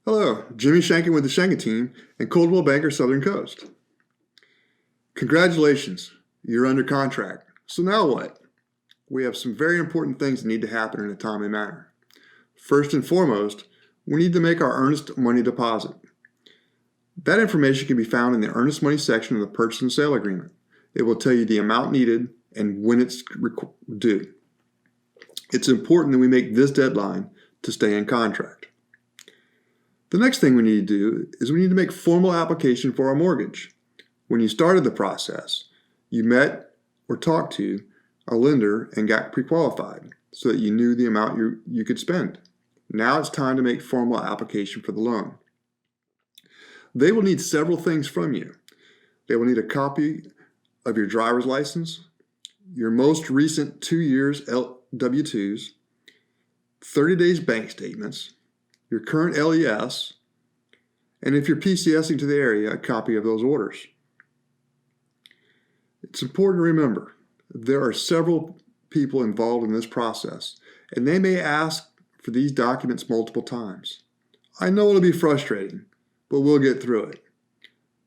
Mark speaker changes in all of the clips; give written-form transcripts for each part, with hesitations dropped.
Speaker 1: Hello, Jimmy Shankin with the Shankin team and Coldwell Banker Southern Coast. Congratulations, you're under contract. So now what? We have some very important things that need to happen in a timely manner. First and foremost, we need to make our earnest money deposit. That information can be found in the earnest money section of the purchase and sale agreement. It will tell you the amount needed and when it's due. It's important that we make this deadline to stay in contract. The next thing we need to do is we need to make formal application for our mortgage. When you started the process, you met or talked to a lender and got pre-qualified so that you knew the amount you could spend. Now it's time to make formal application for the loan. They will need several things from you. They will need a copy of your driver's license, your most recent 2 years W-2s, 30 days bank statements, your current LES, and if you're PCSing to the area, a copy of those orders. It's important to remember, there are several people involved in this process, and they may ask for these documents multiple times. I know it'll be frustrating, but we'll get through it.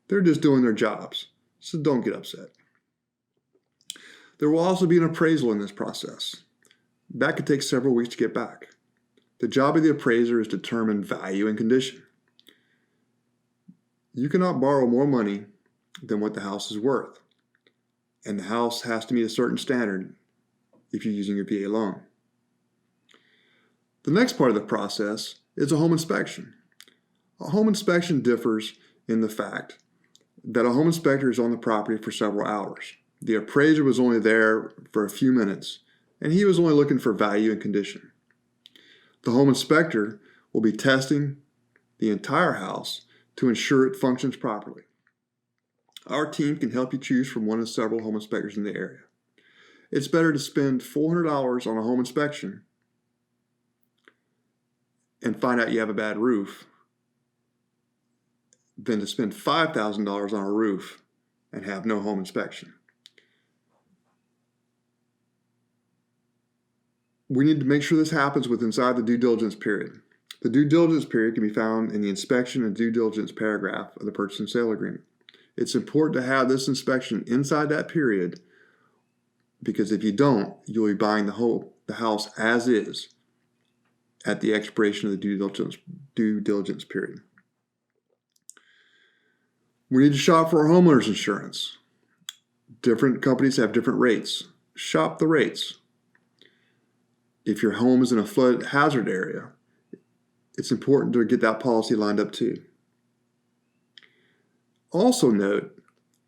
Speaker 1: They're just doing their jobs, so don't get upset. There will also be an appraisal in this process. That could take several weeks to get back. The job of the appraiser is to determine value and condition. You cannot borrow more money than what the house is worth, and the house has to meet a certain standard if you're using your VA loan. The next part of the process is a home inspection. A home inspection differs in the fact that a home inspector is on the property for several hours. The appraiser was only there for a few minutes, and he was only looking for value and condition. The home inspector will be testing the entire house to ensure it functions properly. Our team can help you choose from one of several home inspectors in the area. It's better to spend $400 on a home inspection and find out you have a bad roof than to spend $5,000 on a roof and have no home inspection. We need to make sure this happens inside the due diligence period. The due diligence period can be found in the inspection and due diligence paragraph of the purchase and sale agreement. It's important to have this inspection inside that period because if you don't, you'll be buying the house as is at the expiration of the due diligence period. We need to shop for our homeowners insurance. Different companies have different rates. Shop the rates. If your home is in a flood hazard area, it's important to get that policy lined up too. Also note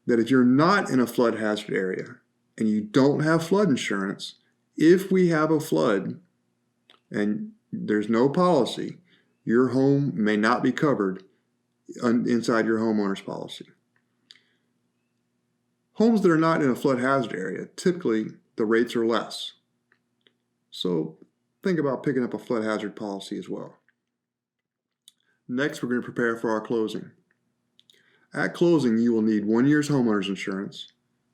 Speaker 1: that if you're not in a flood hazard area and you don't have flood insurance, if we have a flood and there's no policy, your home may not be covered inside your homeowner's policy. Homes that are not in a flood hazard area, typically the rates are less. So think about picking up a flood hazard policy as well. Next, we're going to prepare for our closing. At closing, you will need 1 year's homeowners insurance.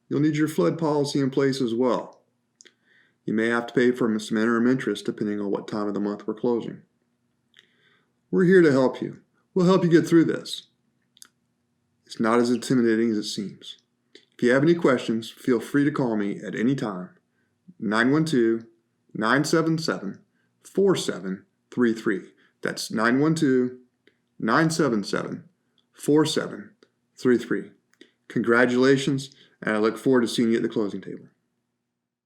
Speaker 1: You'll need your flood policy in place as well. You may have to pay for some interim interest depending on what time of the month we're closing. We're here to help you. We'll help you get through this. It's not as intimidating as it seems. If you have any questions, feel free to call me at any time. 912-977-4733. That's 912-977-4733. Congratulations, and I look forward to seeing you at the closing table.